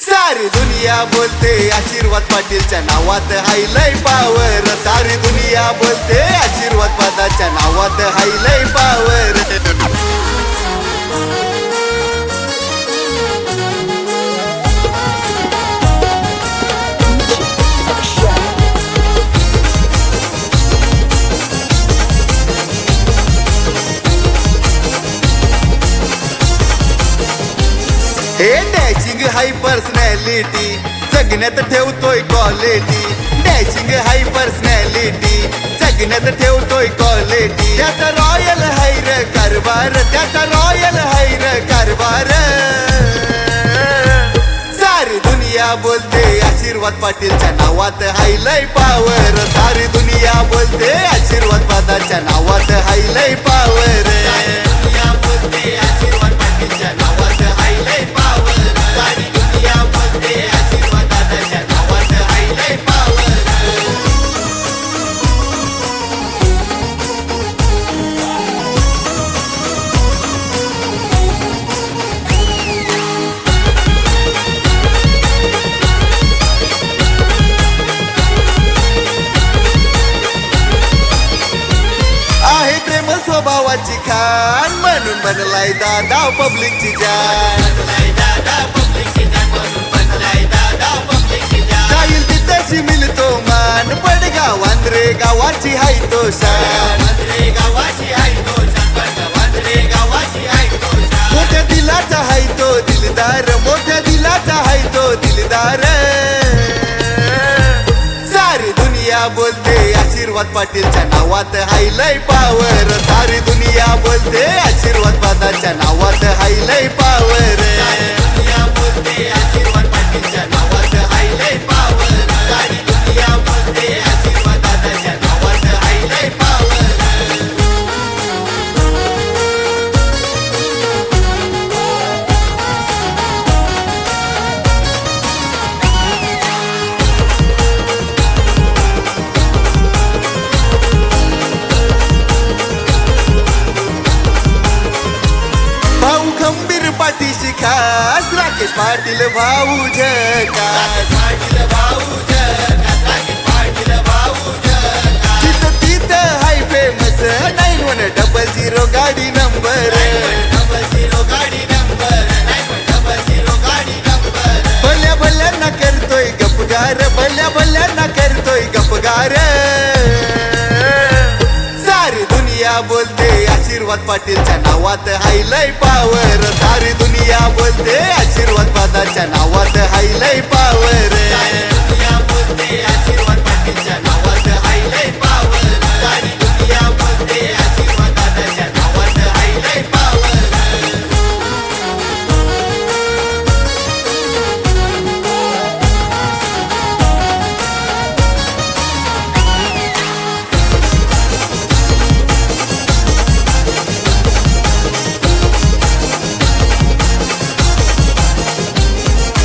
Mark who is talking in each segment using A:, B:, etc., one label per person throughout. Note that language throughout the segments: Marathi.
A: सारी दुनिया बोलते आशीर्वाद पाटीलच्या नावात हाय लय पावर. सारी दुनिया बोलते आशीर्वाद पादाच्या नावात हाय लय पावर. हे डॅशिंग हाय पर्सनॅलिटी जगण्यात ठेवतोय क्वालिटी. डॅशिंग हाय पर्सनॅलिटी जगण्यात ठेवतोय क्वालिटी. त्याचा रॉयल हायर कारभार, त्याचा रॉयल हायर कारभार. सारी दुनिया बोलते आशीर्वाद पाटीलच्या नावात हाय लय पावर. सारी दुनिया बोलते आशीर्वाद पादाच्या नावात हाय लय पावर. दुनिया बोलते आशीर्वाद पाटीलच्या नावात हाय लय पावर. सारी दुनिया बोलते आशीर्वाद पादाच्या नावात हाय लय पावर. आहे प्रेमळ स्वभावाची खान म्हणून बनलाय दादा पब्लिकची जान. जाईल तिथेशी मिळतो मान. पडगाव वांद्रे गावाची हाय तो शान. मोठ्या दिलाचा हाय तो दिलदार, मोठ्या दिलाचा हाय तो दिलदार. सारी दुनिया बोलते आशीर्वाद पाटीलच्या नावात हाय लय पावर. सारी दुनिया बोलते आशीर्वाद पादाच्या नावात हाय लय पावर. दुनिया बोलते आशीर्वाद पाटीलच्या नावात हाय लय पावर. सारी दुनिया बोलते आशीर्वाद पादाच्या नावात हाय लय पावर. भाऊ खंबीर पाठीशी खास राकेश पाटील भाऊ झकास. तिथं तिथं हाय फेमस 9100 गाडी नंबर. भल्या भल्यांना करतोय गपगार, भल्या भल्यांना करतोय गपगार. सारी दुनिया बोलते आशीर्वाद पाटीलच्या नावात हाय लय पावर. सारी दुनिया बोलते आशीर्वाद पादाच्या नावात हाय लय पावर. दुनिया बोलते आशीर्वाद पाटीलच्या नावात हाय लय पावर. सारी दुनिया बोलते आशीर्वाद पादाच्या नावात हाय लय पावर.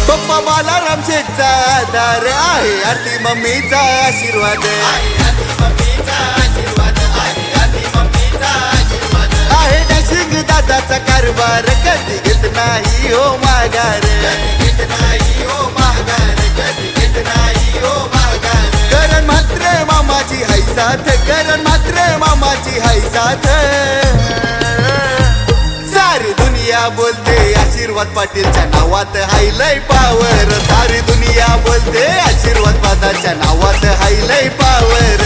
A: पप्पा बालाराम शेठचा आधार आहे. आरती मम्मीचा आशीर्वाद आहे. डॅशिंग दादाचा कारभार कधी घेत नाही हो माघार. करण मात्र मामाची हाय साथ, करण मात्र मामाची हाय साथ. सारी दुनिया बोलते आशीर्वाद पाटीलच्या नावात हाय लय पावर. सारी दुनिया बोलते आशीर्वाद पादाच्या नावात हाय लय पावर.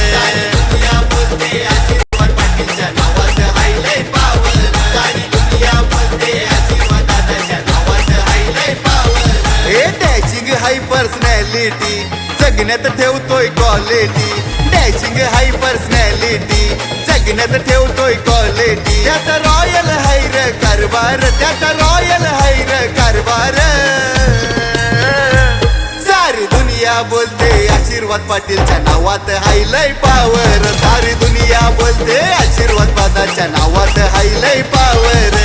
A: दुनिया बोलते आशीर्वाद पाटीलच्या नावात हाय लय पावर. सारी दुनिया बोलते आशीर्वाद पादाच्या नावात हाय लय पावर. हे डॅशिंग हाय पर्सनॅलिटी जगण्यात ठेवतोय क्वालिटी. डॅशिंग हाय पर्सनॅलिटी जगण्यात ठेवतोय क्वालिटी. त्याचा रॉयल हायर कारभार, त्याचा रॉयल हायर कारभार. सारी दुनिया बोलते आशीर्वाद पाटीलच्या नावात हाय लय पावर. सारी दुनिया बोलते आशीर्वाद पादाच्या नावात हाय लय पावर.